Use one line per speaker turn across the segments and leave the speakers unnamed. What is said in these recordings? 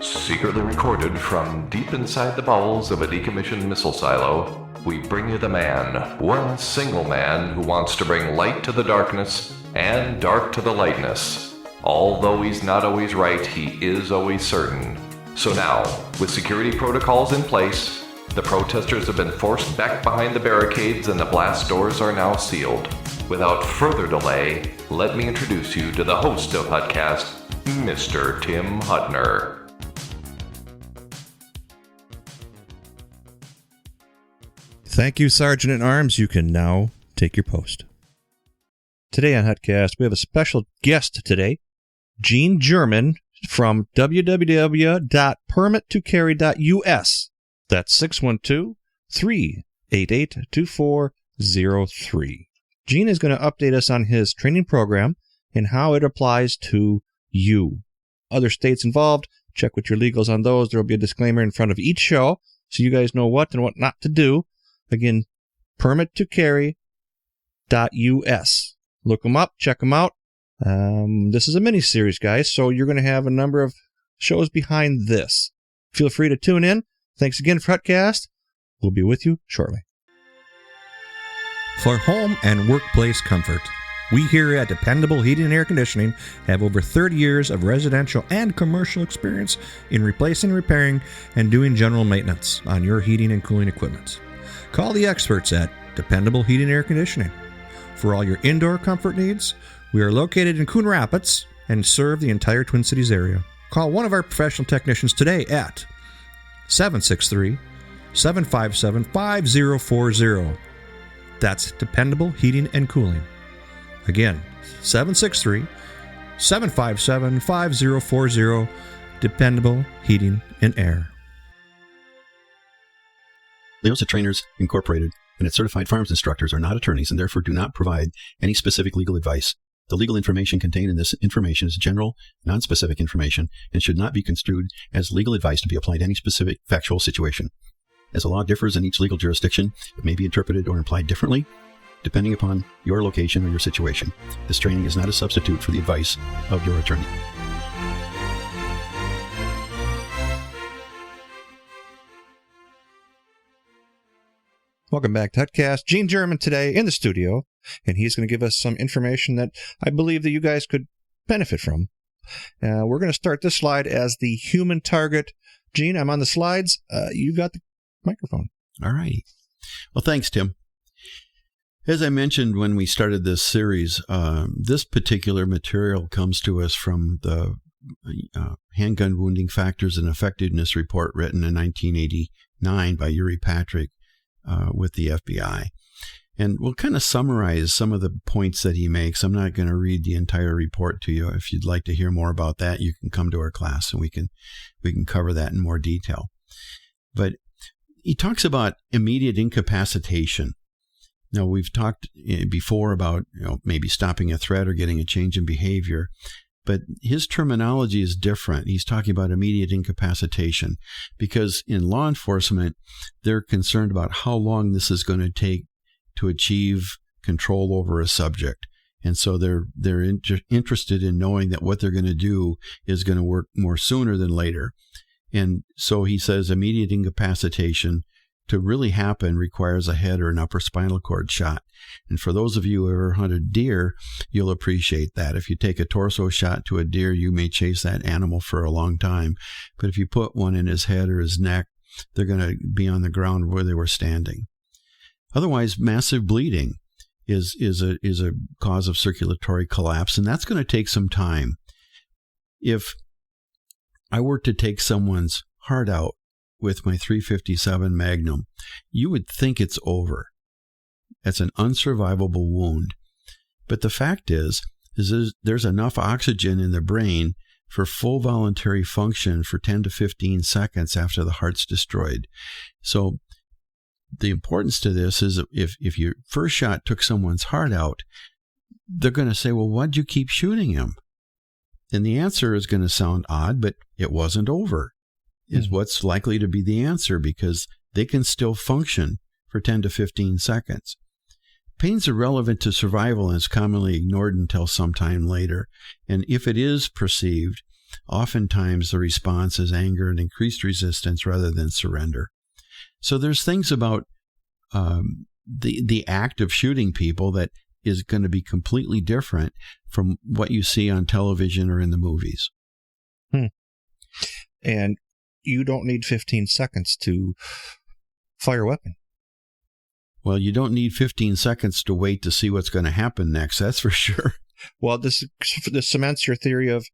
Secretly recorded from deep inside the bowels of a decommissioned missile silo, we bring you the man, one single man who wants to bring light to the darkness and dark to the lightness. Although he's not always right, he is always certain. So now, with security protocols in place, the protesters have been forced back behind the barricades and the blast doors are now sealed. Without further delay, let me introduce you to the host of Hutcast, Mr. Tim Hutner.
Thank you, Sergeant at Arms. You can now take your post. Today on Hutcast, we have a special guest today, Gene German from www.permittocarry.us. That's 612-388-2403. Gene is going to update us on his training program and how it applies to you. Other states involved, check with your legals on those. There will be a disclaimer in front of each show so you guys know what and what not to do. Again, permittocarry.us. Look them up, check them out. This is a mini-series, guys, so you're going to have a number of shows behind this. Feel free to tune in. Thanks again for Hutcast. We'll be with you shortly. For home and workplace comfort, we here at Dependable Heating and Air Conditioning have over 30 years of residential and commercial experience in replacing, repairing, and doing general maintenance on your heating and cooling equipment. Call the experts at Dependable Heating and Air Conditioning. For all your indoor comfort needs, we are located in Coon Rapids and serve the entire Twin Cities area. Call one of our professional technicians today at 763-757-5040. That's Dependable Heating and Cooling. Again, 763-757-5040, Dependable Heating and Air.
Leosa Trainers, Incorporated, and its certified firearms instructors are not attorneys and therefore do not provide any specific legal advice. The legal information contained in this information is general, non-specific information and should not be construed as legal advice to be applied to any specific factual situation. As the law differs in each legal jurisdiction, it may be interpreted or implied differently, depending upon your location or your situation. This training is not a substitute for the advice of your attorney.
Welcome back to Hutcast. Gene German today in the studio, and he's going to give us some information that I believe that you guys could benefit from. We're going to start this slide as the human target. Gene, I'm on the slides. You got the microphone.
All righty. Well, thanks, Tim. As I mentioned when we started this series, this particular material comes to us from the Handgun Wounding Factors and Effectiveness report written in 1989 by Yuri Patrick with the FBI. And we'll kind of summarize some of the points that he makes. I'm not going to read the entire report to you. If you'd like to hear more about that, you can come to our class and we can cover that in more detail. But he talks about immediate incapacitation. Now, we've talked before about maybe stopping a threat or getting a change in behavior, but his terminology is different. He's talking about immediate incapacitation because in law enforcement, they're concerned about how long this is going to take to achieve control over a subject. And so they're interested in knowing that what they're going to do is going to work more sooner than later. And so he says immediate incapacitation to really happen requires a head or an upper spinal cord shot. And for those of you who ever hunted deer, you'll appreciate that. If you take a torso shot to a deer, you may chase that animal for a long time. But if you put one in his head or his neck, they're going to be on the ground where they were standing. Otherwise, massive bleeding is a cause of circulatory collapse, and that's going to take some time. If I were to take someone's heart out with my .357 Magnum, you would think it's over. That's an unsurvivable wound. But the fact is there's enough oxygen in the brain for full voluntary function for 10 to 15 seconds after the heart's destroyed. So the importance to this is if your first shot took someone's heart out, they're going to say, well, why'd you keep shooting him? And the answer is going to sound odd, but it wasn't over, is what's likely to be the answer, because they can still function for 10 to 15 seconds. Pain's irrelevant to survival and is commonly ignored until sometime later. And if it is perceived, oftentimes the response is anger and increased resistance rather than surrender. So there's things about the act of shooting people that is going to be completely different from what you see on television or in the movies.
And you don't need 15 seconds to fire a weapon.
Well, you don't need 15 seconds to wait to see what's going to happen next, that's for sure.
Well, this cements your theory of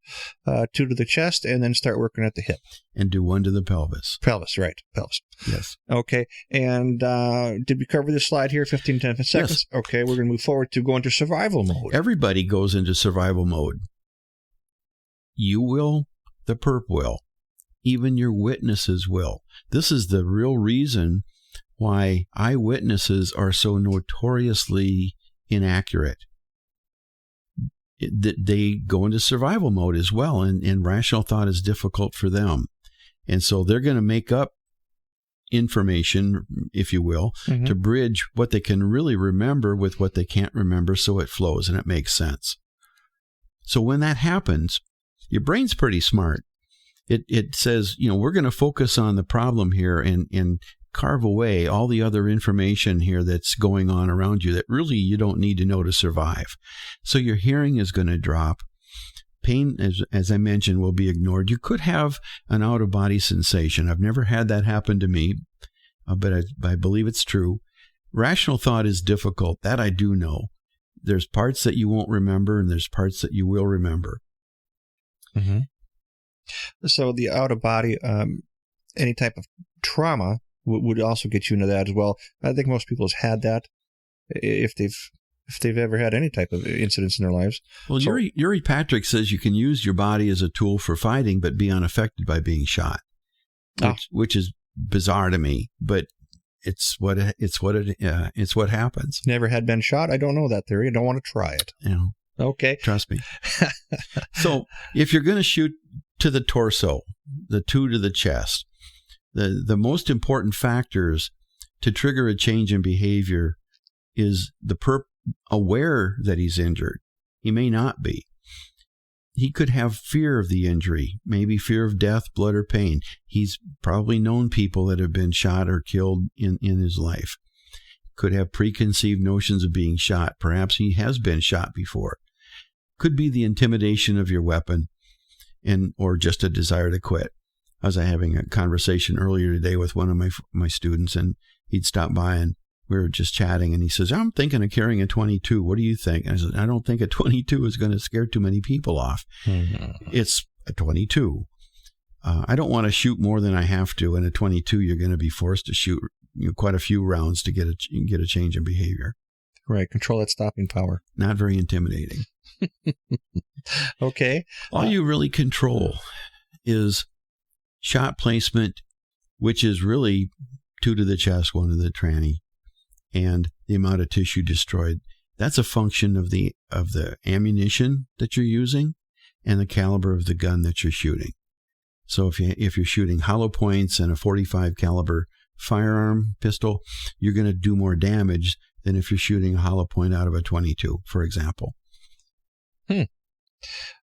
2 to the chest and then start working at the hip.
And do 1 to the pelvis.
Pelvis, right. Pelvis.
Yes.
Okay. And did we cover this slide here, 15 to 10 seconds?
Yes.
Okay, we're going to move forward to go into survival mode.
Everybody goes into survival mode. You will, the perp will. Even your witnesses will. This is the real reason why eyewitnesses are so notoriously inaccurate. They go into survival mode as well, and rational thought is difficult for them. And so they're going to make up information, if you will, to bridge what they can really remember with what they can't remember, so it flows and it makes sense. So when that happens, your brain's pretty smart. It says, we're going to focus on the problem here and carve away all the other information here that's going on around you that really you don't need to know to survive. So your hearing is going to drop. Pain, as I mentioned, will be ignored. You could have an out-of-body sensation. I've never had that happen to me, but I believe it's true. Rational thought is difficult. That I do know. There's parts that you won't remember, and there's parts that you will remember.
Mm-hmm. So the out-of-body, any type of trauma would also get you into that as well. I think most people have had that if they've ever had any type of incidents in their lives.
Well, Yuri Patrick says you can use your body as a tool for fighting, but be unaffected by being shot, which is bizarre to me. But it's what happens.
Never had been shot. I don't know that theory. I don't want to try it. Okay,
trust me. So if you're going to shoot to the torso, the 2 to the chest, the most important factors to trigger a change in behavior is the perp aware that he's injured. He may not be. He could have fear of the injury, maybe fear of death, blood, or pain. He's probably known people that have been shot or killed in his life. Could have preconceived notions of being shot. Perhaps he has been shot before. Could be the intimidation of your weapon or just a desire to quit. I was having a conversation earlier today with one of my students, and he'd stopped by and we were just chatting, and he says, I'm thinking of carrying a 22. What do you think? And I said, I don't think a 22 is going to scare too many people off. It's a 22. I don't want to shoot more than I have to. And a 22, you're going to be forced to shoot quite a few rounds to get a change in behavior.
Right. Control that stopping power.
Not very intimidating.
Okay.
All you really control is shot placement, which is really 2 to the chest, 1 to the tranny, and the amount of tissue destroyed. That's a function of the ammunition that you're using and the caliber of the gun that you're shooting. So if you're shooting hollow points and a .45 caliber firearm pistol, you're going to do more damage than if you're shooting a hollow point out of a 22, for example.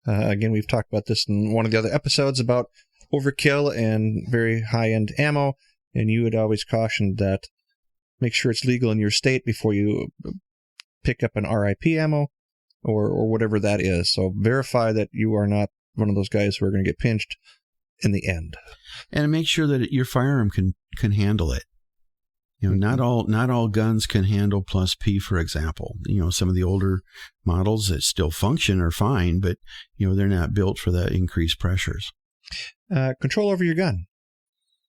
Again, we've talked about this in one of the other episodes about overkill and very high-end ammo, and you had always cautioned that make sure it's legal in your state before you pick up an RIP ammo or whatever that is. So verify that you are not one of those guys who are going to get pinched in the end. And
make sure that your firearm can handle it. Not all guns can handle plus P, for example. Some of the older models that still function are fine, but they're not built for the increased pressures.
Control over your gun.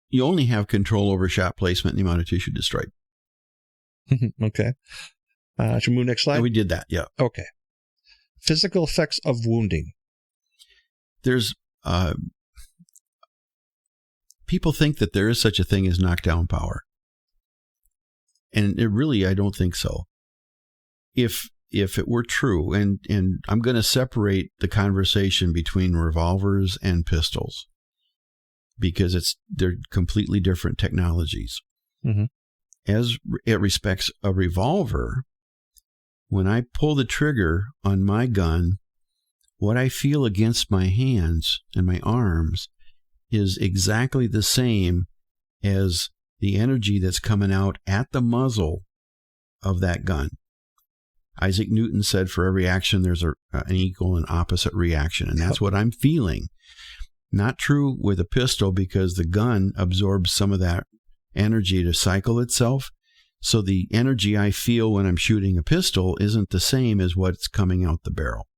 You only have control over shot placement and the amount of tissue destroyed.
Okay. Should we move next slide?
And we did that, yeah.
Okay. Physical effects of wounding.
There's people think that there is such a thing as knockdown power. And I don't think so. If it were true, and I'm going to separate the conversation between revolvers and pistols because they're completely different technologies. Mm-hmm. As it respects a revolver, when I pull the trigger on my gun, what I feel against my hands and my arms is exactly the same as the energy that's coming out at the muzzle of that gun. Isaac Newton said for every action there's an equal and opposite reaction, and that's what I'm feeling. Not true with a pistol, because the gun absorbs some of that energy to cycle itself. So the energy I feel when I'm shooting a pistol isn't the same as what's coming out the barrel.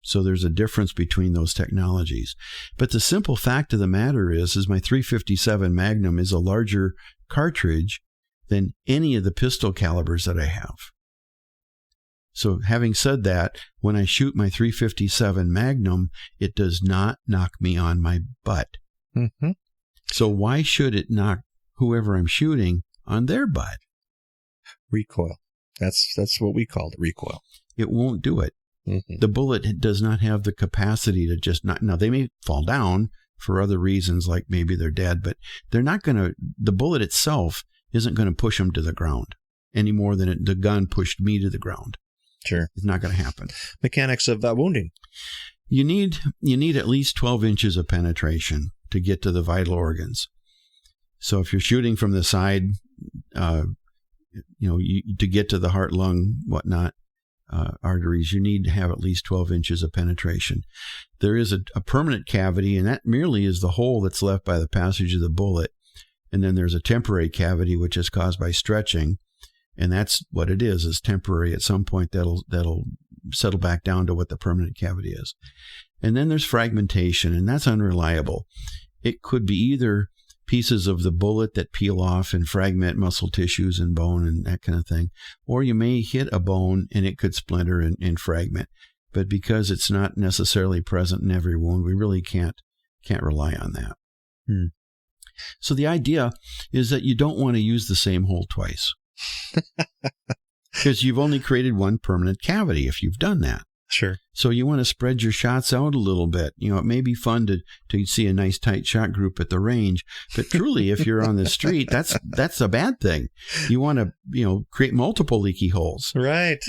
So there's a difference between those technologies. But the simple fact of the matter is my .357 Magnum is a larger cartridge than any of the pistol calibers that I have. So having said that, when I shoot my .357 Magnum, it does not knock me on my butt.
Mm-hmm.
So why should it knock whoever I'm shooting on their butt?
Recoil. That's what we call it, recoil.
It won't do it.
Mm-hmm.
The bullet does not have the capacity to just not. Now, they may fall down for other reasons, like maybe they're dead, but they're not going to. The bullet itself isn't going to push them to the ground any more than the gun pushed me to the ground.
Sure.
It's not going to happen.
Mechanics of wounding. You
need at least 12 inches of penetration to get to the vital organs. So if you're shooting from the side, to get to the heart, lung, whatnot, arteries, you need to have at least 12 inches of penetration. There is a permanent cavity, and that merely is the hole that's left by the passage of the bullet. And then there's a temporary cavity, which is caused by stretching. And that's what it is temporary. At some point, that'll settle back down to what the permanent cavity is. And then there's fragmentation, and that's unreliable. It could be either pieces of the bullet that peel off and fragment muscle tissues and bone and that kind of thing, or you may hit a bone and it could splinter and fragment. But because it's not necessarily present in every wound, we really can't rely on that. So the idea is that you don't want to use the same hole twice. Because you've only created one permanent cavity if you've done that.
Sure.
So you want to spread your shots out a little bit. It may be fun to see a nice tight shot group at the range, but truly, if you're on the street, that's a bad thing. You want to, create multiple leaky holes.
Right.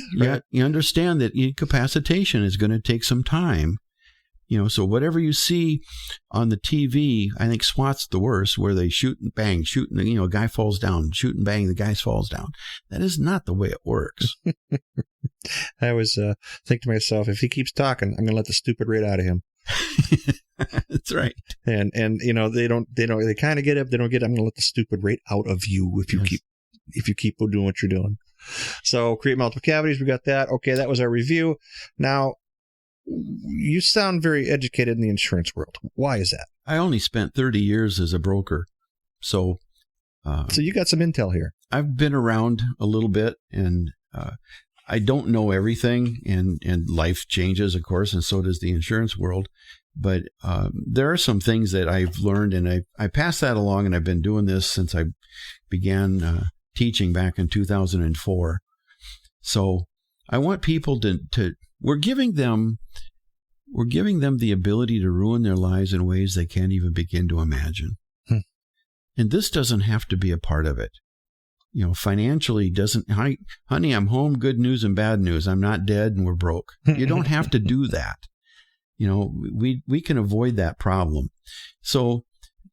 You understand that incapacitation is going to take some time. So whatever you see on the TV, I think SWAT's the worst, where they shoot and bang, a guy falls down, shoot and bang, the guy falls down. That is not the way it works.
I always think to myself, if he keeps talking, I'm going to let the stupid right out of him.
That's right.
And they kind of get it, they don't get it. I'm going to let the stupid right out of you if you keep doing what you're doing. So create multiple cavities. We got that. Okay. That was our review. Now, you sound very educated in the insurance world. Why is that?
I only spent 30 years as a broker. So
you got some intel here.
I've been around a little bit, and I don't know everything, and life changes, of course, and so does the insurance world. But there are some things that I've learned, and I pass that along, and I've been doing this since I began teaching back in 2004. So I want people to we're giving them the ability to ruin their lives in ways they can't even begin to imagine. And this doesn't have to be a part of it. Financially doesn't, honey, I'm home, good news and bad news. I'm not dead and we're broke. You don't have to do that. We can avoid that problem. So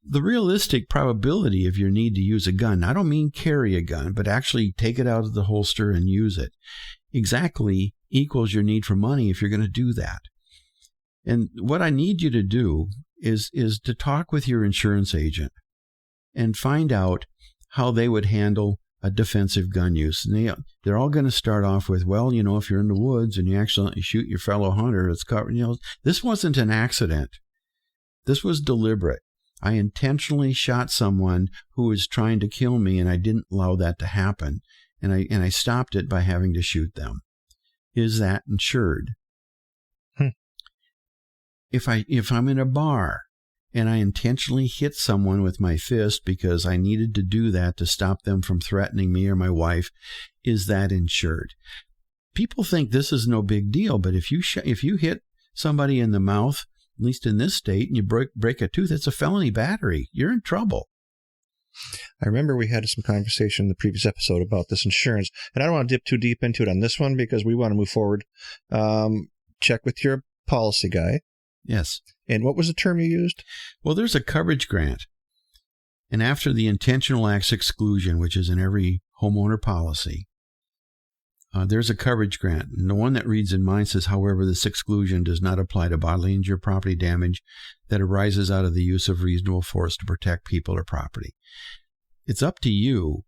the realistic probability of your need to use a gun, I don't mean carry a gun, but actually take it out of the holster and use it, exactly equals your need for money if you're going to do that. And what I need you to do is to talk with your insurance agent and find out how they would handle a defensive gun use. And they're all going to start off with, well, if you're in the woods and you accidentally shoot your fellow hunter, it's covered. This wasn't an accident. This was deliberate. I intentionally shot someone who was trying to kill me, and I didn't allow that to happen. And I stopped it by having to shoot them. Is that insured? If I'm in a bar and I intentionally hit someone with my fist because I needed to do that to stop them from threatening me or my wife, is that insured? People think this is no big deal, but if you hit somebody in the mouth, at least in this state, and you break a tooth, it's a felony battery. You're in trouble.
I remember we had some conversation in the previous episode about this insurance, and I don't want to dip too deep into it on this one because we want to move forward. Check with your policy guy.
Yes.
And what was the term you used?
Well, there's a coverage grant. And after the intentional acts exclusion, which is in every homeowner policy, there's a coverage grant. And the one that reads in mine says, however, this exclusion does not apply to bodily injury or property damage that arises out of the use of reasonable force to protect people or property. It's up to you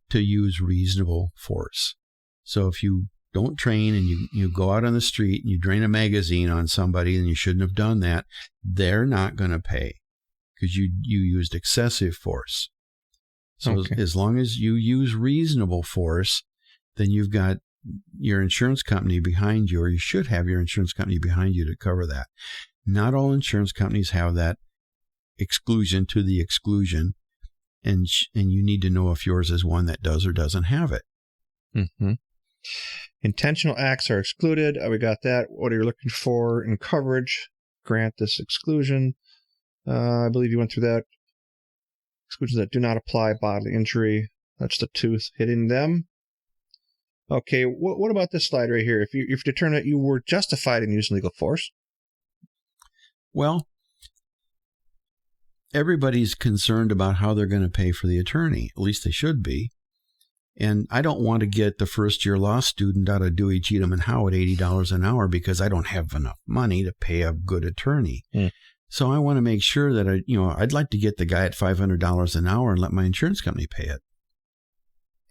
to use reasonable force. So if you don't train and you go out on the street and you drain a magazine on somebody and you shouldn't have done that, they're not going to pay because you used excessive force. So as long as you use reasonable force, then you've got your insurance company behind you, or you should have your insurance company behind you to cover that. Not all insurance companies have that exclusion to the exclusion, and you need to know if yours is one that does or doesn't have it.
Mm-hmm. Intentional acts are excluded. We got that. What are you looking for in coverage? Grant this exclusion. I believe you went through that. Exclusions that do not apply bodily injury. That's the tooth hitting them. Okay, what about this slide right here? If you determine that you were justified in using legal force?
Well, everybody's concerned about how they're going to pay for the attorney. At least they should be. And I don't want to get the first-year law student out of Dewey, Cheatham, and Howe at $80 an hour because I don't have enough money to pay a good attorney. Mm. So I want to make sure that I'd like to get the guy at $500 an hour and let my insurance company pay it,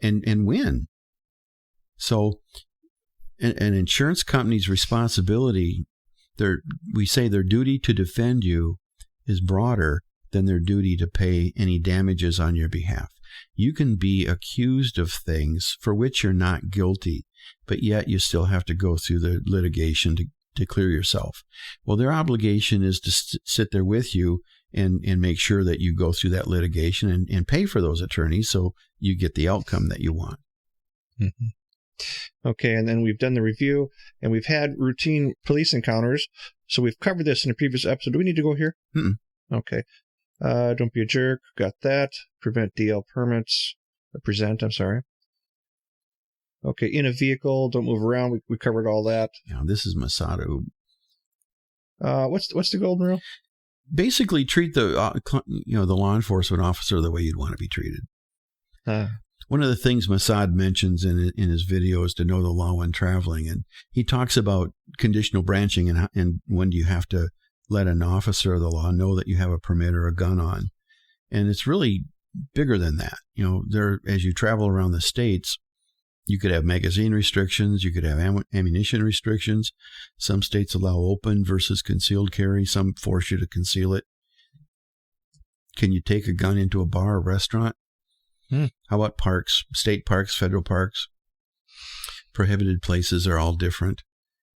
and win. So, an insurance company's responsibility, we say their duty to defend you is broader than their duty to pay any damages on your behalf. You can be accused of things for which you're not guilty, but yet you still have to go through the litigation to clear yourself. Well, their obligation is to sit there with you and make sure that you go through that litigation and pay for those attorneys so you get the outcome that you want.
Mm-hmm. Okay, and then we've done the review, and we've had routine police encounters, so we've covered this in a previous episode. Do we need to go here?
Mm-mm.
Okay. Don't be a jerk. Got that. Prevent DL permits. I'm sorry. Okay, in a vehicle, don't move around. We covered all that.
Yeah, this is Masada.
What's the golden rule?
Basically, treat the law enforcement officer the way you'd want to be treated. One of the things Mossad mentions in his video is to know the law when traveling, and he talks about conditional branching and when do you have to let an officer of the law know that you have a permit or a gun on, and it's really bigger than that. As you travel around the states, you could have magazine restrictions, you could have ammunition restrictions. Some states allow open versus concealed carry. Some force you to conceal it. Can you take a gun into a bar or restaurant? How about parks, state parks, federal parks? Prohibited places are all different.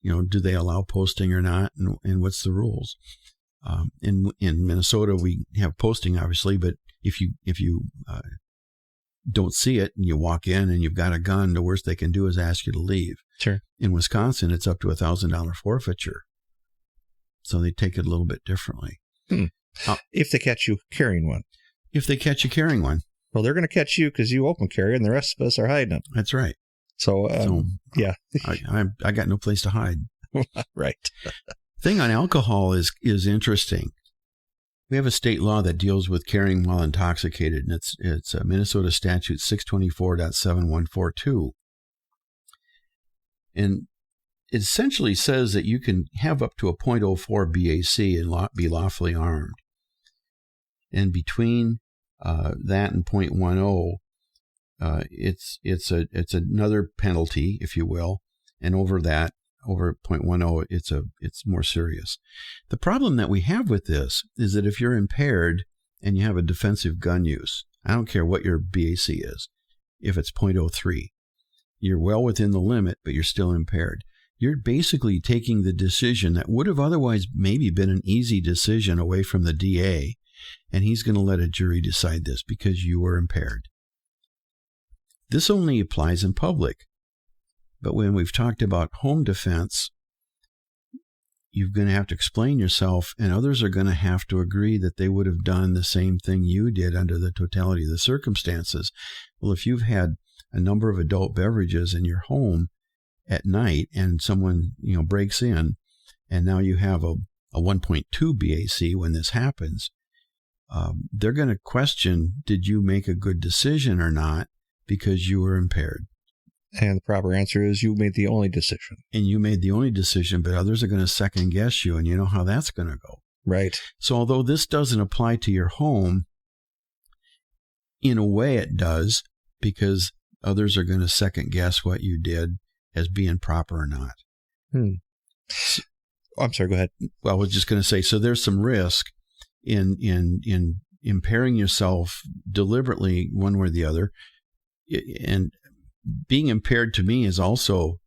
Do they allow posting or not? And what's the rules? In Minnesota, we have posting, obviously, but if you don't see it and you walk in and you've got a gun, the worst they can do is ask you to leave.
Sure. In
Wisconsin, it's up to $1,000 forfeiture. So they take it a little bit differently.
If they catch you carrying one.
If they catch you carrying one.
Well, they're going to catch you because you open carry, and the rest of us are hiding them.
That's right.
So yeah.
I got no place to hide.
Right.
Thing on alcohol is interesting. We have a state law that deals with carrying while intoxicated, and it's Minnesota Statute 624.7142. And it essentially says that you can have up to a .04 BAC and be lawfully armed. And between that and .10, it's another penalty, if you will, and over .10, it's more serious. The problem that we have with this is that if you're impaired and you have a defensive gun use, I don't care what your BAC is, if it's .03, you're well within the limit, but you're still impaired. You're basically taking the decision that would have otherwise maybe been an easy decision away from the DA, and he's going to let a jury decide this because you were impaired. This only applies in public. But when we've talked about home defense, you're going to have to explain yourself, and others are going to have to agree that they would have done the same thing you did under the totality of the circumstances. Well, if you've had a number of adult beverages in your home at night and someone, breaks in, and now you have a 1.2 BAC when this happens, they're going to question, did you make a good decision or not, because you were impaired?
And the proper answer is you made the only decision.
And you made the only decision, but others are going to second guess you, and you know how that's going to go.
Right.
So although this doesn't apply to your home, in a way it does, because others are going to second guess what you did as being proper or not.
I'm sorry, go ahead.
Well, I was just going to say, so there's some risk in impairing yourself deliberately one way or the other. And being impaired to me is also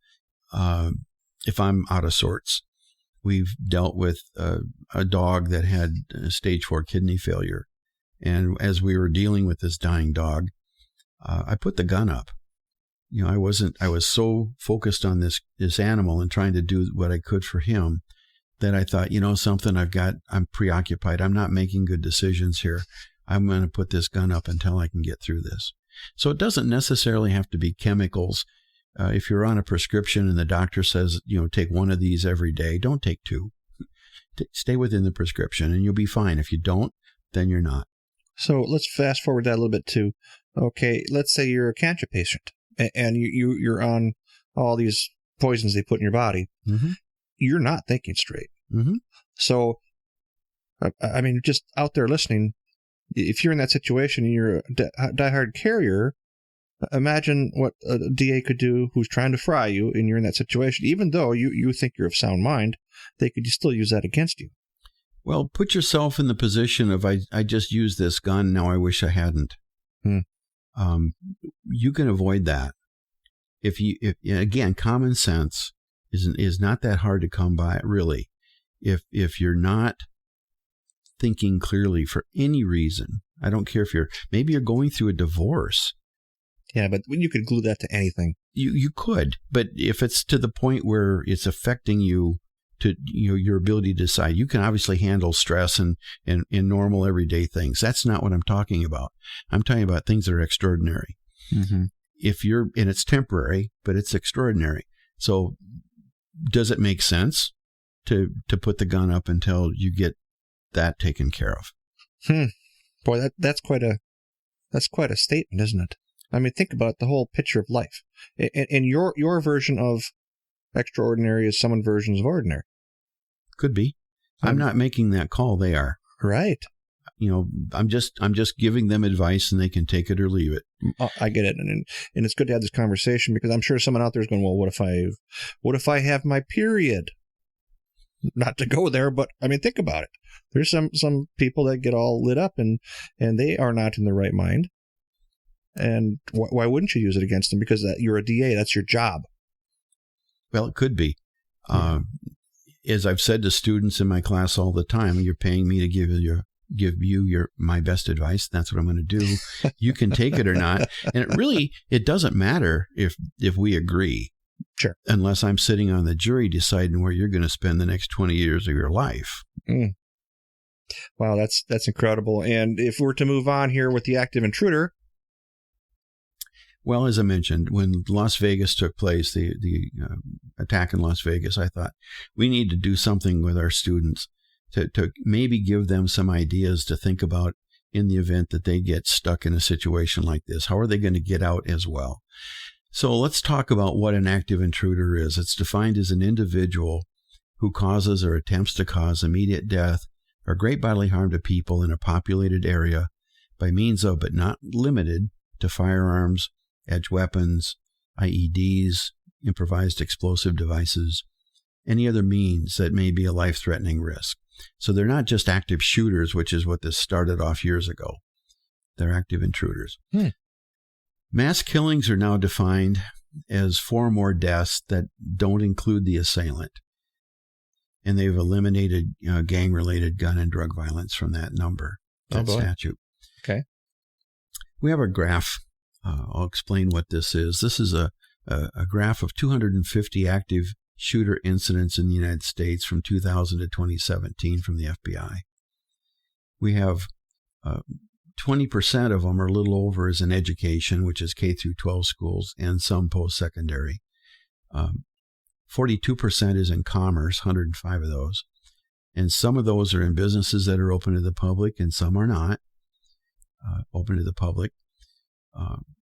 if I'm out of sorts. We've dealt with a dog that had stage 4 kidney failure. And as we were dealing with this dying dog, I put the gun up. I was so focused on this animal and trying to do what I could for him that I thought, something, I'm preoccupied. I'm not making good decisions here. I'm going to put this gun up until I can get through this. So it doesn't necessarily have to be chemicals. If you're on a prescription and the doctor says, take one of these every day, don't take 2. Stay within the prescription and you'll be fine. If you don't, then you're not.
So let's fast forward that a little bit too. Okay, let's say you're a cancer patient and you're on all these poisons they put in your body.
Mm-hmm.
You're not thinking straight.
Mm-hmm.
So, I mean, just out there listening, if you're in that situation and you're a diehard carrier, imagine what a DA could do who's trying to fry you and you're in that situation. Even though you think you're of sound mind, they could still use that against you.
Well, put yourself in the position of, I just used this gun, now I wish I hadn't. You can avoid that. If again, common sense is not that hard to come by, really. If you're not thinking clearly for any reason, I don't care if maybe you're going through a divorce.
Yeah, but you could glue that to anything.
You could, but if it's to the point where it's affecting you to your ability to decide, you can obviously handle stress and normal everyday things. That's not what I'm talking about. I'm talking about things that are extraordinary.
Mm-hmm.
And it's temporary, but it's extraordinary. So does it make sense to put the gun up until you get that taken care of?
Boy, that's quite a statement, isn't it? I mean, think about the whole picture of life. And your version of extraordinary is someone's version of ordinary.
Could be. I'm not making that call. They are.
Right.
I'm just giving them advice and they can take it or leave it.
I get it. And it's good to have this conversation because I'm sure someone out there is going, well, what if I have my period? Not to go there, but I mean, think about it. There's some people that get all lit up and they are not in the right mind. And why wouldn't you use it against them? Because you're a DA. That's your job.
Well, it could be. As I've said to students in my class all the time, you're paying me to give you my best advice. That's what I'm going to do. You can take it or not. And it doesn't matter if we agree.
Sure.
Unless I'm sitting on the jury deciding where you're going to spend the next 20 years of your life.
Wow, that's incredible. And if we're to move on here with the active intruder.
Well, as I mentioned, when Las Vegas took place, the attack in Las Vegas, I thought we need to do something with our students to maybe give them some ideas to think about in the event that they get stuck in a situation like this. How are they going to get out as well? So let's talk about what an active intruder is. It's defined as an individual who causes or attempts to cause immediate death or great bodily harm to people in a populated area by means of, but not limited to, firearms, edge weapons, IEDs, improvised explosive devices, any other means that may be a life-threatening risk. So they're not just active shooters, which is what this started off years ago. They're active intruders. Mass killings are now defined as 4 or more deaths that don't include the assailant. And they've eliminated gang-related gun and drug violence from that number, that statute.
Okay.
We have a graph. I'll explain what this is. This is a graph of 250 active shooter incidents in the United States from 2000 to 2017 from the FBI. We have 20% of them, or a little over, is in education, which is K through 12 schools, and some post-secondary. 42% is in commerce, 105 of those. And some of those are in businesses that are open to the public, and some are not open to the public.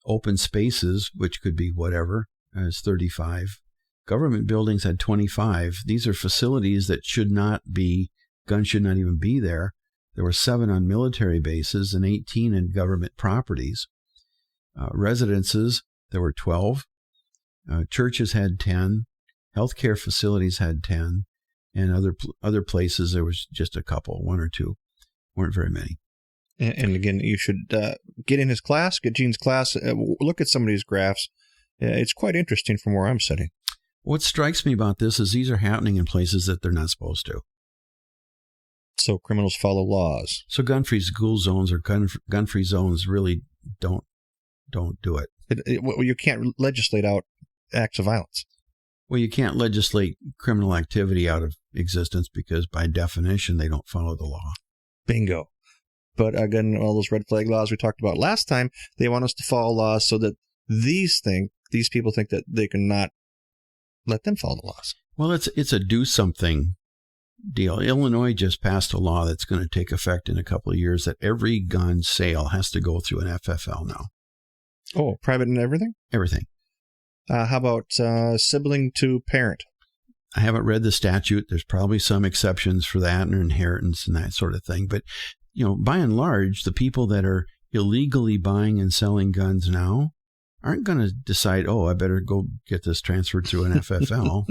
Open spaces, which could be whatever, is 35. Government buildings had 25. These are facilities that should not be, guns should not even be there. There were 7 on military bases and 18 in government properties. Residences, there were 12. Churches had 10. Healthcare facilities had 10. And other places, there was just a couple, 1 or 2. Weren't very many.
And again, you should get in his class, get Gene's class, look at some of these graphs. It's quite interesting from where I'm sitting.
What strikes me about this is these are happening in places that they're not supposed to.
So criminals follow laws.
So gun-free school zones or gun-free zones really don't do it.
You can't legislate out acts of violence.
Well, you can't legislate criminal activity out of existence because by definition they don't follow the law.
Bingo. But again, all those red flag laws we talked about last time, they want us to follow laws so that these people think that they cannot let them follow the laws.
Well, it's a do something deal. Illinois just passed a law that's going to take effect in a couple of years that every gun sale has to go through an FFL now.
Oh, private and everything?
Everything.
How about sibling to parent?
I haven't read the statute. There's probably some exceptions for that and inheritance and that sort of thing. But, by and large, the people that are illegally buying and selling guns now aren't going to decide, I better go get this transferred through an FFL.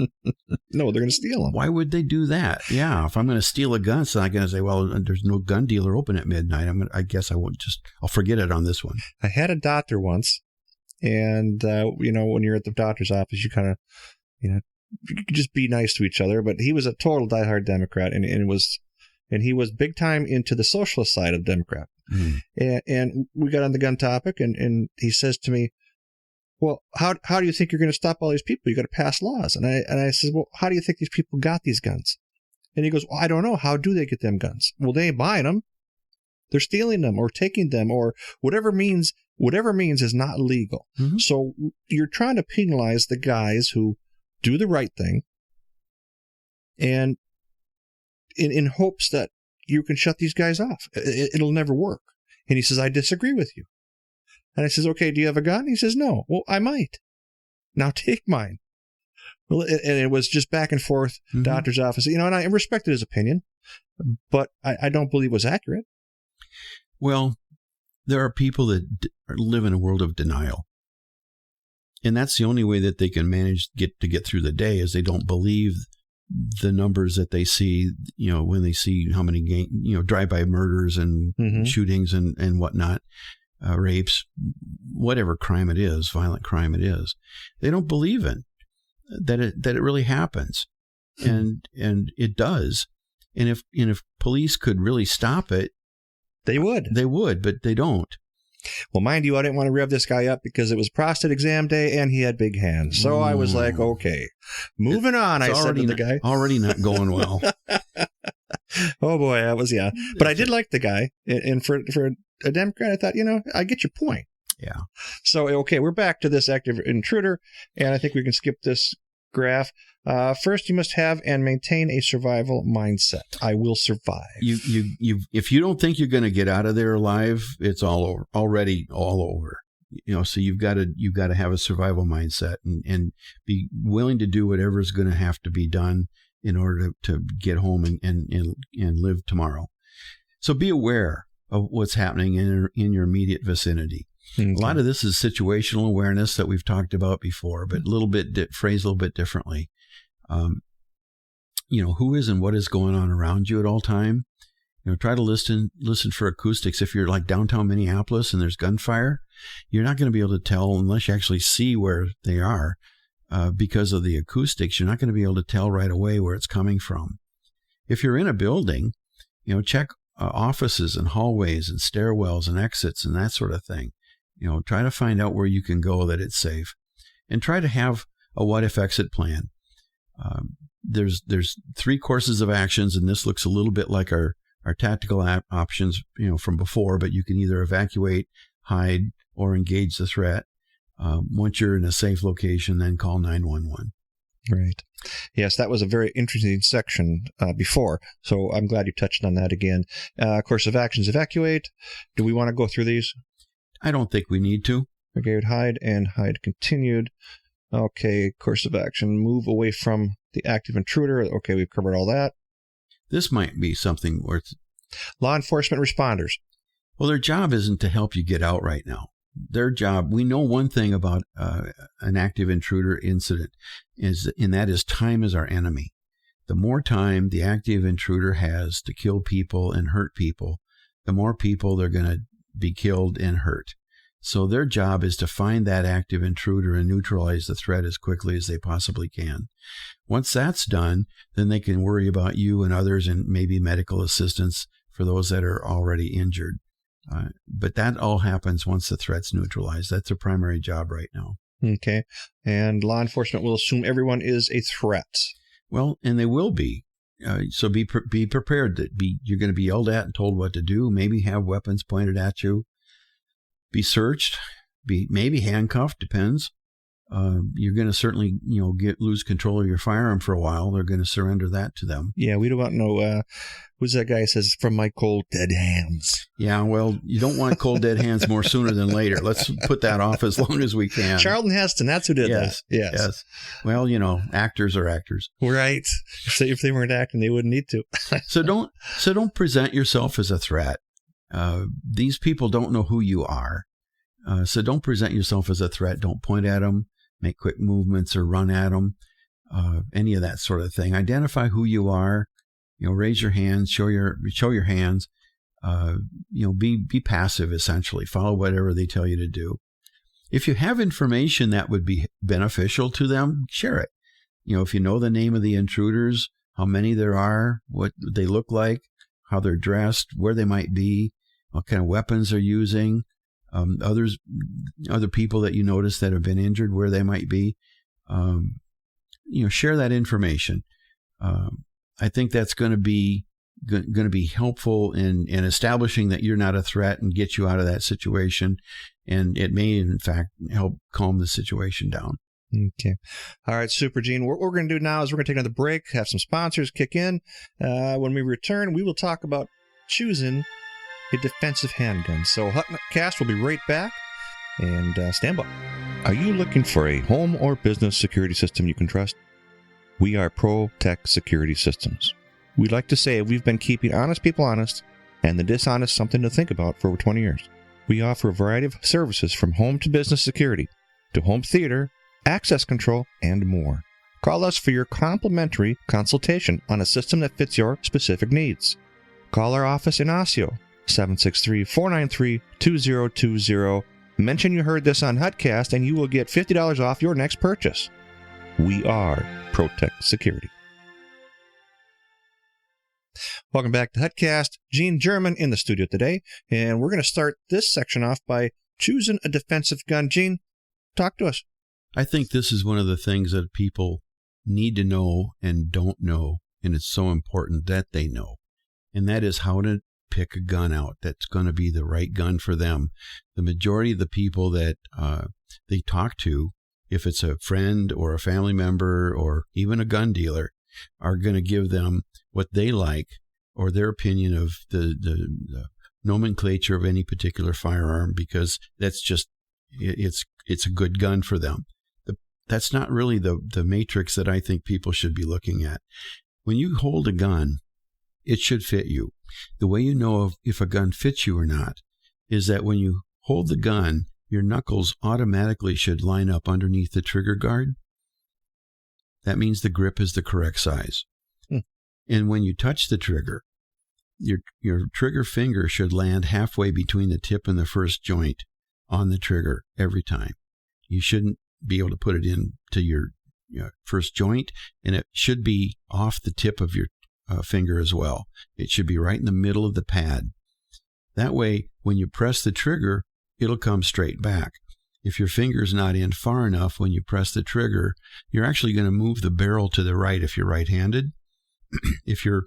No, they're going to steal them.
Why would they do that? Yeah, if I'm going to steal a gun, so I'm going to say, well, there's no gun dealer open at midnight. I guess I'll forget it on this one.
I had a doctor once, and, when you're at the doctor's office, you kind of, you could just be nice to each other. But he was a total diehard Democrat, and he was big time into the socialist side of Democrat. Mm. And we got on the gun topic, and he says to me, well, how do you think you're going to stop all these people? You got to pass laws. And I said, well, how do you think these people got these guns? And he goes, well, I don't know. How do they get them guns? Well, they ain't buying them. They're stealing them or taking them or whatever means is not legal. Mm-hmm. So you're trying to penalize the guys who do the right thing and in hopes that you can shut these guys off. It'll never work. And he says, I disagree with you. And I says, okay, do you have a gun? He says, no. Well, I might. Now take mine. Well, and it was just back and forth, mm-hmm. Doctor's office. And I respected his opinion, but I don't believe it was accurate.
Well, there are people that live in a world of denial. And that's the only way that they can manage to get through the day is they don't believe the numbers that they see, when they see how many drive-by murders and mm-hmm. shootings and whatnot. Rapes, whatever crime it is, violent crime it is, they don't believe in that it really happens, and it does. And if police could really stop it, they would, but they don't.
Well, mind you, I didn't want to rev this guy up because it was prostate exam day and he had big hands. So I was like, okay, moving on. I said to the guy,
already not going well.
Oh boy, that was But I did like the guy, and for a Democrat, I thought, I get your point.
Yeah.
So, okay, we're back to this active intruder, and I think we can skip this graph. First, you must have and maintain a survival mindset. I will survive.
If you don't think you're going to get out of there alive, it's already all over. So you've got to have a survival mindset and be willing to do whatever is going to have to be done in order to get home and live tomorrow. So be aware of what's happening in your immediate vicinity. Okay. A lot of this is situational awareness that we've talked about before, but phrased a little bit differently. Who is and what is going on around you at all time. Try to listen for acoustics. If you're like downtown Minneapolis and there's gunfire, you're not going to be able to tell unless you actually see where they are. Because of the acoustics, you're not going to be able to tell right away where it's coming from. If you're in a building, check offices and hallways and stairwells and exits and that sort of thing. Try to find out where you can go that it's safe, and try to have a what if exit plan. There's 3 courses of actions, and this looks a little bit like our tactical options, from before, but you can either evacuate, hide, or engage the threat. Once you're in a safe location, then call 911.
Right. Yes, that was a very interesting section before, so I'm glad you touched on that again. Course of actions, evacuate. Do we want to go through these?
I don't think we need to.
Okay, hide and hide continued. Okay, course of action, move away from the active intruder. Okay, we've covered all that.
This might be something worth...
Law enforcement responders.
Well, their job isn't to help you get out right now. Their job, we know one thing about an active intruder incident, and that is time is our enemy. The more time the active intruder has to kill people and hurt people, the more people they're going to be killed and hurt. So their job is to find that active intruder and neutralize the threat as quickly as they possibly can. Once that's done, then they can worry about you and others and maybe medical assistance for those that are already injured. But that all happens once the threat's neutralized. That's their primary job right now.
Okay. And law enforcement will assume everyone is a threat.
Well, and they will be. So be prepared that you're going to be yelled at and told what to do. Maybe have weapons pointed at you. Be searched. Be maybe handcuffed. Depends. You're going to certainly lose control of your firearm for a while. They're going to surrender that to them.
Yeah, we don't want no. Who's that guy who says from my cold dead hands?
Yeah, well, you don't want cold dead hands more sooner than later. Let's put that off as long as we can.
Charlton Heston, that's who did that.
Yes. Well, actors are actors.
Right. If they weren't acting, they wouldn't need to.
So don't present yourself as a threat. These people don't know who you are. So don't present yourself as a threat. Don't point at them, make quick movements or run at them, any of that sort of thing. Identify who you are. Raise your hands, show your hands. Be passive, essentially. Follow whatever they tell you to do. If you have information that would be beneficial to them, share it. If you know the name of the intruders, how many there are, what they look like, how they're dressed, where they might be, what kind of weapons they're using, other people that you notice that have been injured, where they might be, share that information. I think that's going to be helpful in establishing that you're not a threat and get you out of that situation, and it may in fact help calm the situation down.
Okay. All right, super, Gene. What we're going to do now is we're going to take another break, have some sponsors kick in. When we return, we will talk about choosing a defensive handgun. So Hutcast will be right back, and stand by. Are you looking for a home or business security system you can trust? We are ProTech Security Systems. We like to say we've been keeping honest people honest and the dishonest something to think about for over 20 years. We offer a variety of services from home to business security, to home theater, access control, and more. Call us for your complimentary consultation on a system that fits your specific needs. Call our office in Osseo, 763-493-2020. Mention you heard this on Hutcast and you will get $50 off your next purchase. We are ProTech Security. Welcome back to Hutcast. Gene German in the studio today, and we're going to start this section off by choosing a defensive gun. Gene, talk to us.
I think this is one of the things that people need to know and don't know, and it's so important that they know, and that is how to pick a gun out that's going to be the right gun for them. The majority of the people that they talk to, if it's a friend or a family member or even a gun dealer, are going to give them what they like or their opinion of the nomenclature of any particular firearm, because that's just, it's a good gun for them. That's not really the matrix that I think people should be looking at. When you hold a gun, it should fit you. The way you know if a gun fits you or not is that when you hold the gun, your knuckles automatically should line up underneath the trigger guard. That means the grip is the correct size. And when you touch the trigger, your trigger finger should land halfway between the tip and the first joint on the trigger every time. You shouldn't be able to put it into your first joint, and it should be off the tip of your finger as well. It should be right in the middle of the pad. That way, when you press the trigger, it'll come straight back. if your finger's not in far enough when you press the trigger, you're actually going to move the barrel to the right if you're right-handed. If you're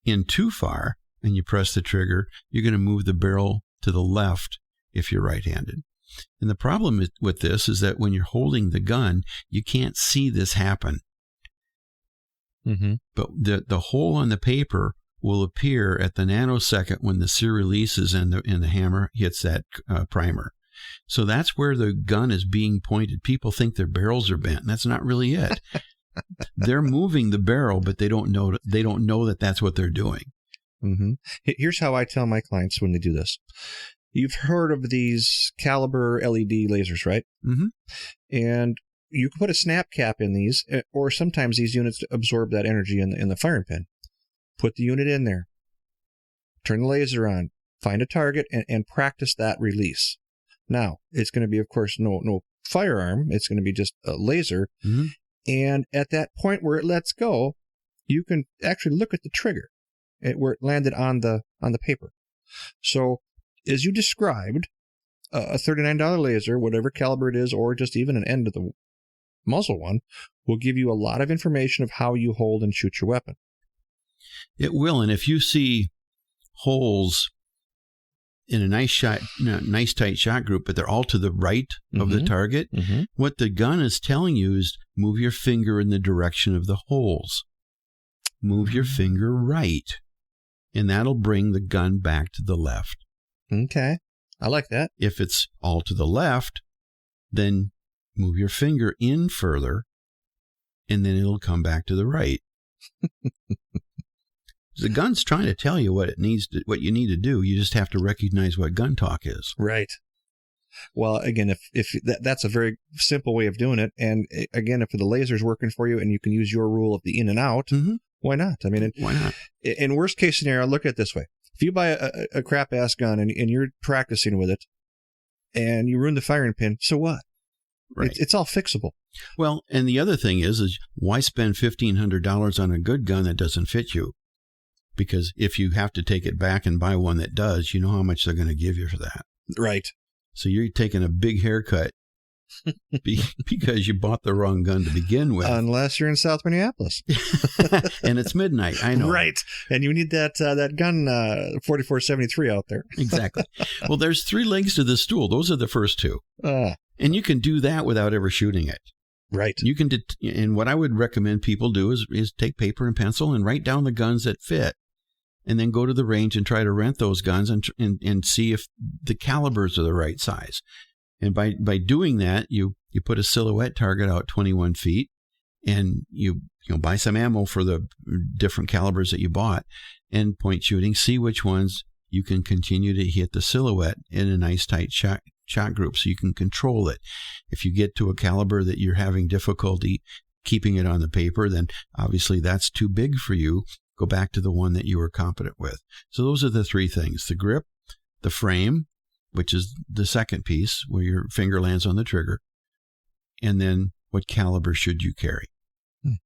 in too far and you press the trigger, you're going to move the barrel to the left if you're right-handed. And the problem with this is that when you're holding the gun, you can't see this happen.
Mm-hmm.
But the hole on the paper will appear at the nanosecond when the sear releases and the hammer hits that primer. So that's where the gun is being pointed. People think their barrels are bent, and that's not really it. They're moving the barrel, but they don't know that that's what they're doing.
Mm-hmm. Here's how I tell my clients when they do this. You've heard of these caliber LED lasers, right?
Mm-hmm.
And you can put a snap cap in these, or sometimes these units absorb that energy in the firing pin. Put the unit in there. Turn the laser on. Find a target and practice that release. Now, it's going to be, of course, no firearm. It's going to be just a laser.
Mm-hmm.
And at that point where it lets go, you can actually look at the trigger where it landed on the paper. So, as you described, a $39 laser, whatever caliber it is, or just even an end of the muzzle one, will give you a lot of information of how you hold and shoot your weapon.
It will, and if you see holes in a nice tight shot group, but they're all to the right of the target, what the gun is telling you is move your finger in the direction of the holes. Move your finger right, and that'll bring the gun back to the left.
Okay, I like that.
If it's all to the left, then move your finger in further, and then it'll come back to the right. The gun's trying to tell you what you need to do. You just have to recognize what gun talk is.
Right. Well, again, if that's a very simple way of doing it, and again, if the laser's working for you and you can use your rule of the in and out, why not? I mean,
why not?
In worst case scenario, look at it this way: if you buy a crap ass gun and you're practicing with it, and you ruin the firing pin, so what?
Right.
It's all fixable.
Well, and the other thing is why spend $1,500 on a good gun that doesn't fit you? Because if you have to take it back and buy one that does, you know how much they're going to give you for that.
Right.
So you're taking a big haircut because you bought the wrong gun to begin with.
Unless you're in South Minneapolis.
And it's midnight, I know.
Right. And you need that gun 4473 out there.
Exactly. Well, there's 3 legs to the stool. Those are the first 2. And you can do that without ever shooting it.
Right.
You can, and what I would recommend people do is take paper and pencil and write down the guns that fit. And then go to the range and try to rent those guns and see if the calibers are the right size. And by doing that, you put a silhouette target out 21 feet, and you buy some ammo for the different calibers that you bought, and point shooting. See which ones you can continue to hit the silhouette in a nice tight shot group, so you can control it. If you get to a caliber that you're having difficulty keeping it on the paper, then obviously that's too big for you. Go back to the one that you were competent with. So those are the 3 things: the grip, the frame, which is the second piece where your finger lands on the trigger, and then what caliber should you carry.
You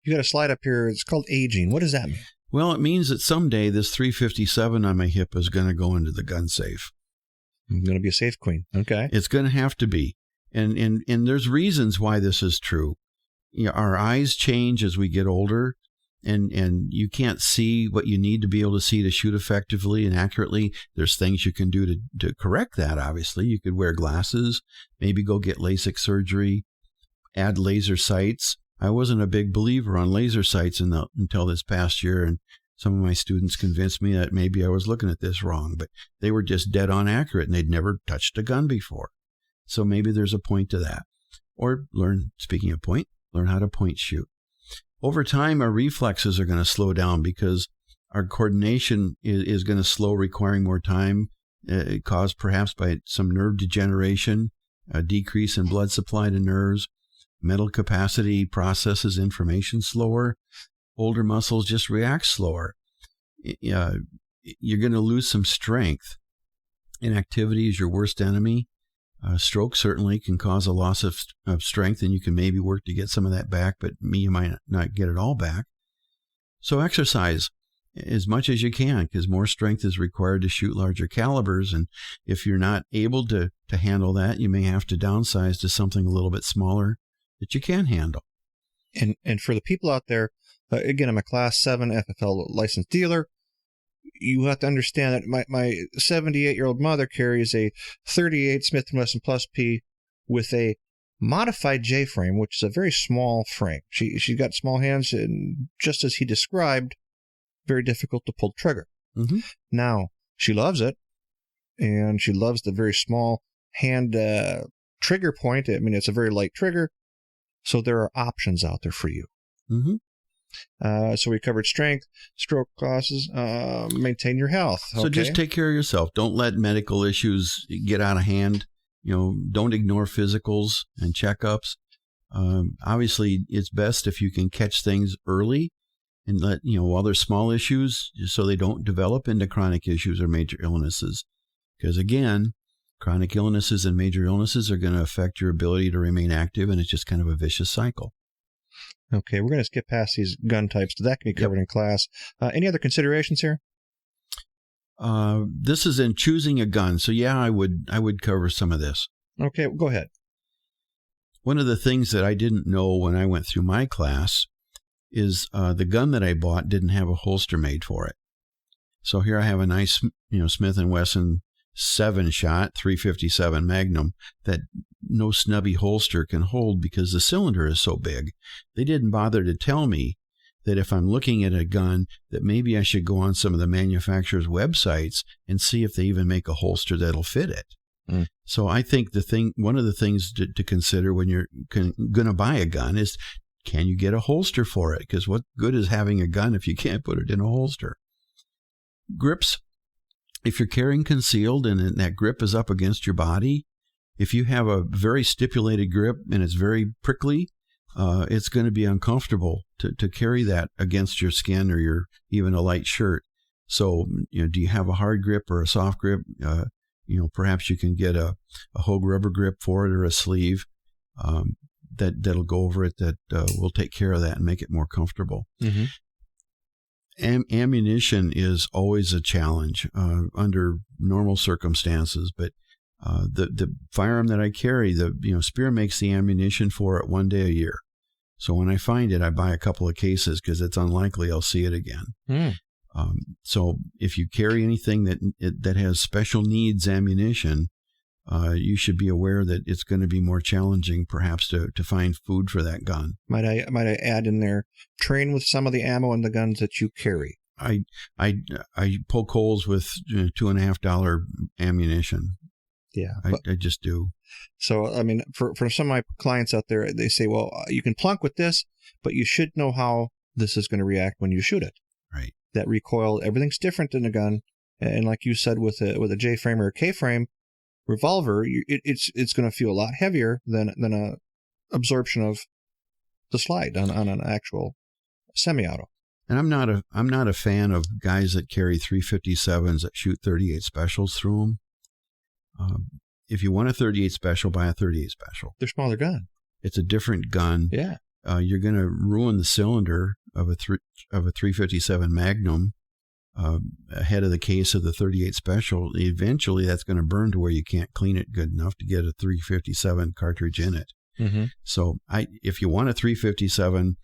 got a slide up here. It's called aging. What does that mean?
Well, it means that someday this 357 on my hip is going to go into the gun safe.
I'm going to be a safe queen. Okay.
It's going to have to be. And there's reasons why this is true. Our eyes change as we get older. And you can't see what you need to be able to see to shoot effectively and accurately. There's things you can do to correct that, obviously. You could wear glasses, maybe go get LASIK surgery, add laser sights. I wasn't a big believer on laser sights until this past year, and some of my students convinced me that maybe I was looking at this wrong, but they were just dead on accurate, and they'd never touched a gun before. So maybe there's a point to that. Or speaking of point, learn how to point shoot. Over time, our reflexes are going to slow down because our coordination is going to slow, requiring more time, caused perhaps by some nerve degeneration, a decrease in blood supply to nerves. Mental capacity processes information slower. Older muscles just react slower. You're going to lose some strength. Inactivity is your worst enemy. Stroke certainly can cause a loss of strength, and you can maybe work to get some of that back, but you might not get it all back. So exercise. as much as you can, because more strength is required to shoot larger calibers. And if you're not able to handle that, you may have to downsize to something a little bit smaller that you can handle.
And for the people out there, again, I'm a Class 7 FFL licensed dealer. You have to understand that my 78-year-old mother carries a 38 Smith & Wesson Plus P with a modified J-frame, which is a very small frame. She's got small hands, and just as he described, very difficult to pull trigger.
Mm-hmm.
Now, she loves it, and she loves the very small hand trigger point. I mean, it's a very light trigger, so there are options out there for you.
Mm-hmm.
So we covered strength, stroke causes, maintain your health.
So just take care of yourself. Don't let medical issues get out of hand. Don't ignore physicals and checkups. Obviously, it's best if you can catch things early and while they're small issues, so they don't develop into chronic issues or major illnesses. Because again, chronic illnesses and major illnesses are going to affect your ability to remain active, and it's just kind of a vicious cycle.
Okay, we're going to skip past these gun types. That can be covered in class. Any other considerations here?
This is in choosing a gun. So yeah, I would cover some of this.
Okay, go ahead.
One of the things that I didn't know when I went through my class is the gun that I bought didn't have a holster made for it. So here I have a nice, Smith & Wesson 7-shot 357 Magnum that no snubby holster can hold because the cylinder is so big. They didn't bother to tell me that if I'm looking at a gun, that maybe I should go on some of the manufacturers' websites and see if they even make a holster that'll fit it. Mm. So I think one of the things to consider when you're going to buy a gun is, can you get a holster for it? Because what good is having a gun if you can't put it in a holster? Grips. If you're carrying concealed and that grip is up against your body, if you have a very stipulated grip and it's very prickly, it's going to be uncomfortable to carry that against your skin or even a light shirt. So, do you have a hard grip or a soft grip? Perhaps you can get a Hogue rubber grip for it or a sleeve that'll go over it that will take care of that and make it more comfortable. Mm-hmm. Ammunition is always a challenge under normal circumstances, but the firearm that I carry, Spear makes the ammunition for it one day a year. So when I find it, I buy a couple of cases because it's unlikely I'll see it again. Mm. So if you carry anything that has special needs ammunition, you should be aware that it's going to be more challenging, perhaps, to find food for that gun. Might
I add in there, train with some of the ammo and the guns that you carry.
I poke holes with $2.50 ammunition.
Yeah,
I just do.
So, I mean, for some of my clients out there, they say, well, you can plunk with this, but you should know how this is going to react when you shoot it.
Right.
That recoil, everything's different in a gun. And like you said, with a J-frame or a K-frame revolver, it's going to feel a lot heavier than a absorption of the slide on an actual semi-auto.
And I'm not a fan of guys that carry 357s that shoot 38 specials through them. If you want a 38 special, buy a 38 special.
They're smaller gun.
It's a different gun.
Yeah.
You're going to ruin the cylinder of a 357 Magnum ahead of the case of the 38 special. Eventually, that's going to burn to where you can't clean it good enough to get a 357 cartridge in it. Mm-hmm. So if you want a 357,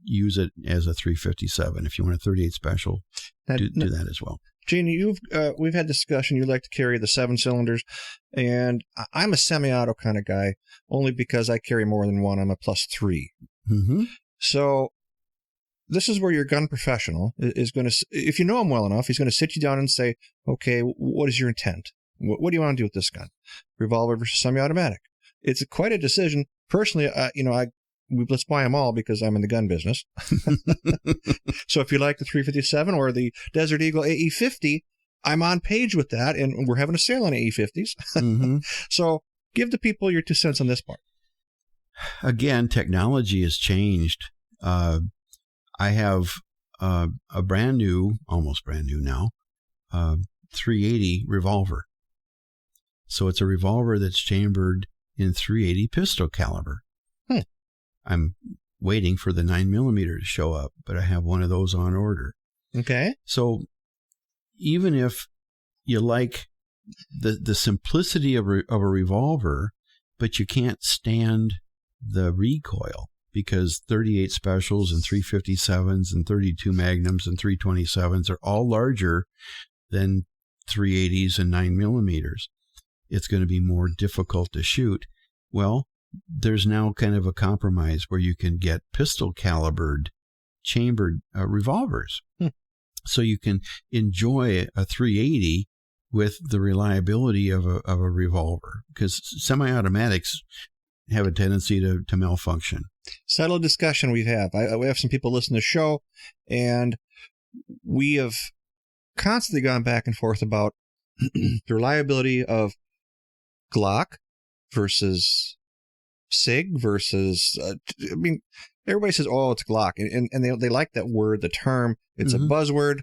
use it as a 357. If you want a 38 special, do that as well.
Gene, we've had discussion. You like to carry the 7 cylinders, and I'm a semi-auto kind of guy, only because I carry more than one. I'm a +3. Mm-hmm. So this is where your gun professional is going to, if you know him well enough, he's going to sit you down and say, okay, what is your intent? What do you want to do with this gun? Revolver versus semi-automatic. It's quite a decision. Personally, let's buy them all because I'm in the gun business. So if you like the 357 or the Desert Eagle AE50, I'm on page with that, and we're having a sale on AE50s. Mm-hmm. So give the people your 2 cents on this part.
Again, technology has changed. I have a brand new, almost brand new now, 380 revolver. So it's a revolver that's chambered in 380 pistol caliber. I'm waiting for the 9mm to show up, but I have one of those on order.
Okay.
So even if you like the simplicity of a revolver, but you can't stand the recoil, because 38 specials and 357s and 32 magnums and 327s are all larger than 380s and 9 millimeters. It's going to be more difficult to shoot. Well, there's now kind of a compromise where you can get pistol calibered chambered revolvers. So you can enjoy a 380 with the reliability of a revolver, because semi-automatics have a tendency to malfunction.
Subtle discussion we have. We have some people listen to the show, and we have constantly gone back and forth about the reliability of Glock versus SIG versus, everybody says, oh, it's Glock. And they like that word, the term. It's a buzzword.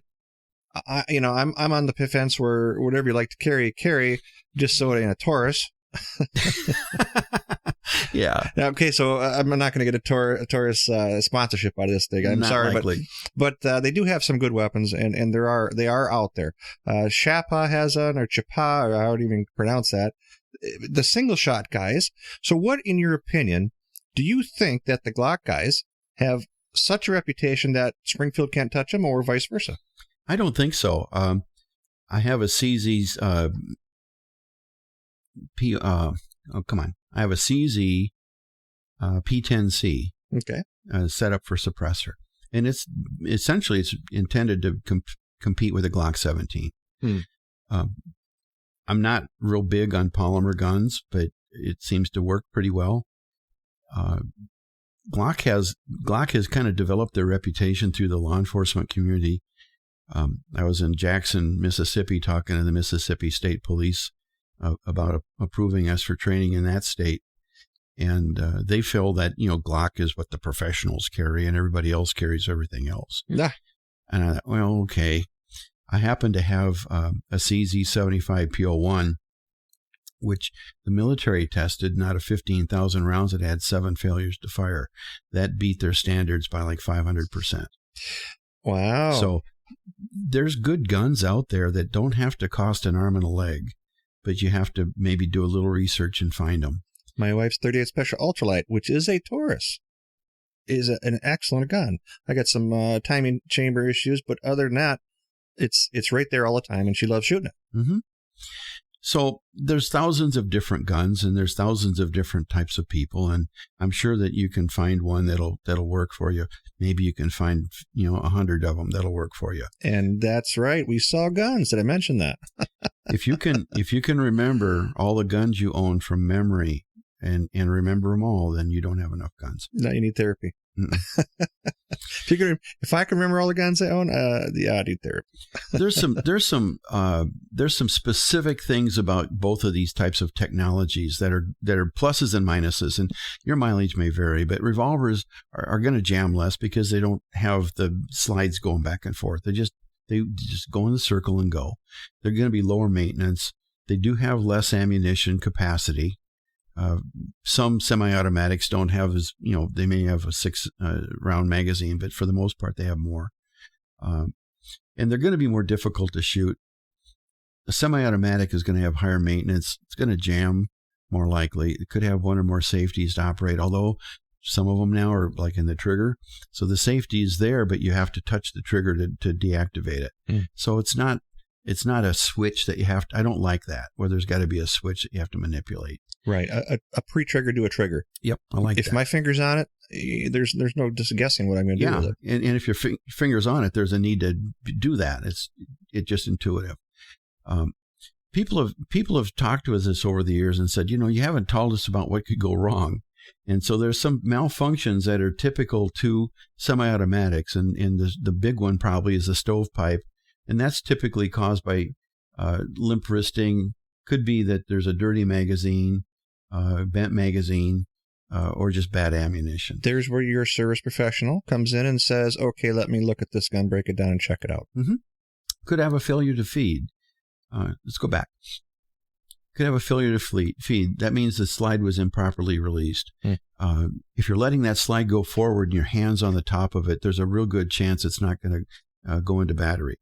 I'm on the fence where whatever you like to carry, just so it ain't a Taurus.
Yeah.
Okay, so I'm not going to get a Taurus sponsorship out of this thing. I'm
not
sorry,
likely.
but they do have some good weapons, and they are out there. Chapa has one, or Chapa, or I don't even pronounce that. The single shot guys. So what, in your opinion, do you think that the Glock guys have such a reputation that Springfield can't touch them, or vice versa?
I don't think so. I have a CZ's I have a CZ P10C.
Okay.
Set up for suppressor, and it's intended to compete with a Glock 17. I'm not real big on polymer guns, but it seems to work pretty well. Glock has kind of developed their reputation through the law enforcement community. I was in Jackson, Mississippi, talking to the Mississippi State Police about approving us for training in that state. And they feel that, Glock is what the professionals carry and everybody else carries everything else.
Nah.
And I thought, well, okay. I happen to have a CZ75 P01, which the military tested, and out of 15,000 rounds, it had 7 failures to fire. That beat their standards by like 500%.
Wow.
So there's good guns out there that don't have to cost an arm and a leg, but you have to maybe do a little research and find them.
My wife's 38 Special Ultralight, which is a Taurus, is an excellent gun. I got some timing chamber issues, but other than that, it's right there all the time, and she loves shooting it.
Mm-hmm. So there's thousands of different guns, and there's thousands of different types of people, and I'm sure that you can find one that'll work for you. Maybe you can find 100 of them that'll work for you.
And that's right. We saw guns. Did I mention that?
If you can remember all the guns you own from memory and remember them all, then you don't have enough guns.
No, you need therapy. If I can remember all the guns I own, I need therapy.
There's some specific things about both of these types of technologies that are pluses and minuses, and your mileage may vary, but revolvers are going to jam less because they don't have the slides going back and forth. They just go in the circle and go. They're going to be lower maintenance. They do have less ammunition capacity. Some semi-automatics don't have they may have a 6 round magazine, but for the most part they have more. And they're going to be more difficult to shoot. A semi-automatic is going to have higher maintenance. It's going to jam more likely. It could have one or more safeties to operate, although some of them now are like in the trigger. So the safety is there, but you have to touch the trigger to deactivate it. So it's not a switch that you have to, I don't like that, where there's got to be a switch that you have to manipulate.
Right. A pre-trigger to a trigger.
Yep. I like that.
If my finger's on it, there's no just guessing what I'm going to do with it.
And if your finger's on it, there's a need to do that. It's just intuitive. People have talked to us over the years and said, you haven't told us about what could go wrong. And so there's some malfunctions that are typical to semi-automatics. And the big one probably is the stovepipe. And that's typically caused by limp wristing. Could be that there's a dirty magazine, bent magazine, or just bad ammunition.
There's where your service professional comes in and says, okay, let me look at this gun, break it down, and check it out.
Mm-hmm. Could have a failure to feed. Let's go back. Could have a failure to feed. That means the slide was improperly released. If you're letting that slide go forward and your hand's on the top of it, there's a real good chance it's not going to go into battery.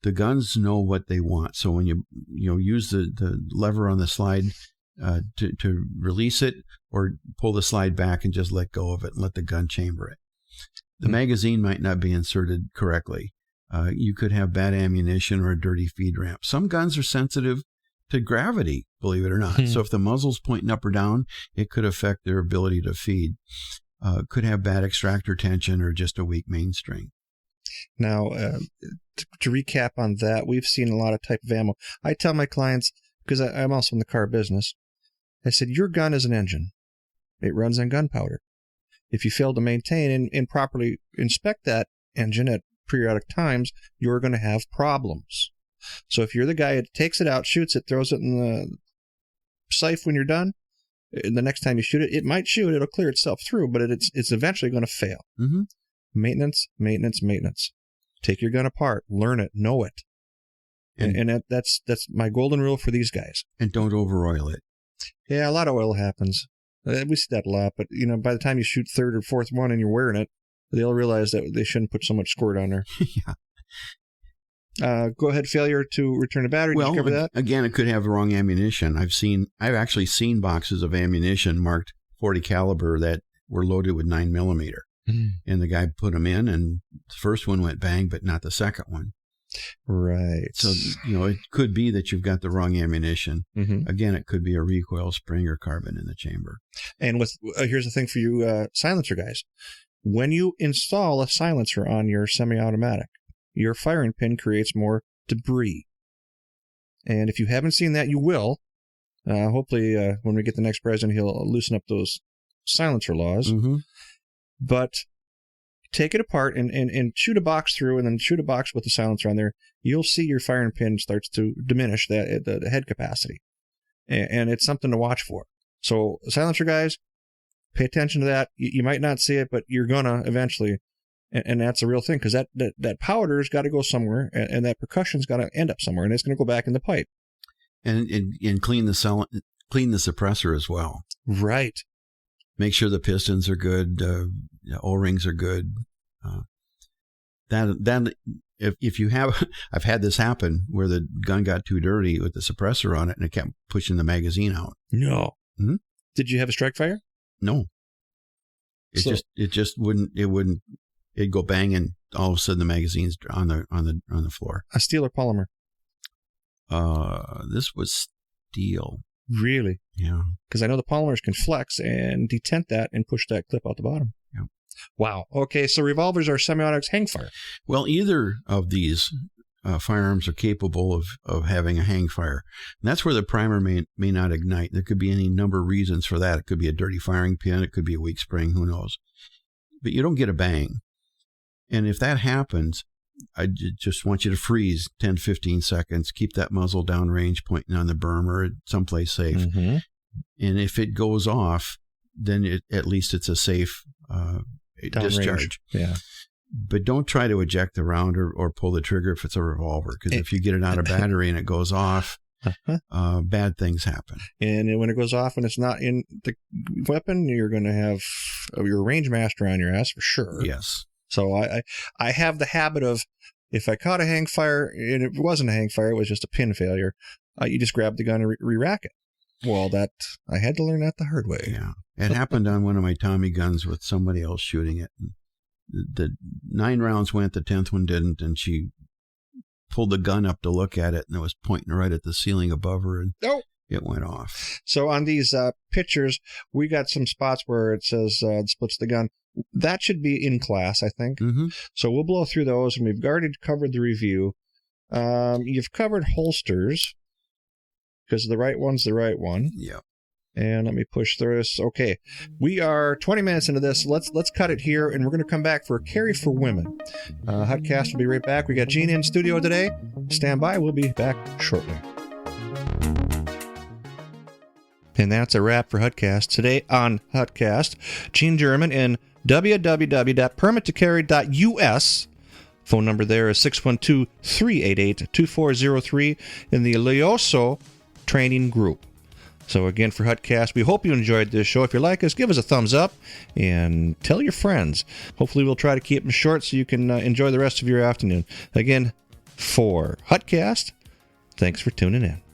The guns know what they want. So when you use the lever on the slide to release it, or pull the slide back and just let go of it and let the gun chamber it. The magazine might not be inserted correctly. You could have bad ammunition or a dirty feed ramp. Some guns are sensitive to gravity, believe it or not. So if the muzzle's pointing up or down, it could affect their ability to feed. Could have bad extractor tension or just a weak mainstring.
Now, to recap on that, we've seen a lot of type of ammo. I tell my clients, because I'm also in the car business, I said, your gun is an engine. It runs on gunpowder. If you fail to maintain and properly inspect that engine at periodic times, you're going to have problems. So if you're the guy that takes it out, shoots it, throws it in the safe when you're done, the next time you shoot it, it might shoot, it'll clear itself through, but it's eventually going to fail.
Mm-hmm.
Maintenance, maintenance, maintenance. Take your gun apart, learn it, know it. And that's my golden rule for these guys.
And don't over-oil it.
Yeah, a lot of oil happens. We see that a lot, but by the time you shoot third or fourth one and you're wearing it, they'll realize that they shouldn't put so much squirt on there.
Yeah.
Go ahead, failure to return a battery.
Well,
did you cover that?
Again, it could have the wrong ammunition. I've actually seen boxes of ammunition marked 40 caliber that were loaded with 9mm. And the guy put them in, and the first one went bang, but not the second one.
Right.
So, it could be that you've got the wrong ammunition.
Mm-hmm.
Again, it could be a recoil spring or carbon in the chamber.
And here's the thing for you silencer guys. When you install a silencer on your semi-automatic, your firing pin creates more debris. And if you haven't seen that, you will. Hopefully, when we get the next president, he'll loosen up those silencer laws.
Mm-hmm.
But take it apart and shoot a box through, and then shoot a box with the silencer on there. You'll see your firing pin starts to diminish the head capacity. And it's something to watch for. So, silencer guys, pay attention to that. You might not see it, but you're going to eventually. And that's a real thing, because that powder's got to go somewhere, and that percussion's got to end up somewhere, and it's going to go back in the pipe.
And clean the suppressor as well.
Right.
Make sure the pistons are good, O-rings are good. If you have, I've had this happen where the gun got too dirty with the suppressor on it, and it kept pushing the magazine out.
No.
Mm-hmm.
Did you have a strike fire?
No. It just wouldn't. It'd go bang, and all of a sudden the magazine's on the floor.
A steel or polymer?
This was steel.
Really?
Yeah.
Because I know the polymers can flex and detent that and push that clip out the bottom.
Yeah.
Wow. Okay, so revolvers are semi-automatics hang fire.
Well, either of these firearms are capable of having a hang fire. And that's where the primer may not ignite. There could be any number of reasons for that. It could be a dirty firing pin. It could be a weak spring. Who knows? But you don't get a bang. And if that happens, I just want you to freeze 10, 15 seconds, keep that muzzle downrange pointing on the berm or someplace safe.
Mm-hmm.
And if it goes off, then at least it's a safe discharge.
Yeah.
But don't try to eject the round or pull the trigger if it's a revolver, because if you get it out of battery and it goes off, bad things happen.
And when it goes off and it's not in the weapon, you're going to have your range master on your ass for sure.
Yes.
So I have the habit of, if I caught a hang fire and it wasn't a hang fire, it was just a pin failure, you just grab the gun and re-rack it. Well, I had to learn that the hard way.
Yeah. It happened on one of my Tommy guns with somebody else shooting it. The 9 rounds went, the 10th one didn't, and she pulled the gun up to look at it, and it was pointing right at the ceiling above her, and it went off.
So on these pictures, we got some spots where it says it splits the gun. That should be in class, I think.
Mm-hmm.
So we'll blow through those, and we've already covered the review. You've covered holsters, because the right one's the right one.
Yeah.
And let me push through this. Okay, we are 20 minutes into this. Let's cut it here, and we're going to come back for a carry for women. Hutcast will be right back. We got Gene in studio today. Stand by. We'll be back shortly. And that's a wrap for Hutcast. Today on Hutcast, Gene German in www.permittocarry.us. Phone number there is 612-388-2403 in the Leoso Training Group. So again, for Hutcast, we hope you enjoyed this show. If you like us, give us a thumbs up and tell your friends. Hopefully we'll try to keep them short so you can enjoy the rest of your afternoon. Again, for Hutcast, thanks for tuning in.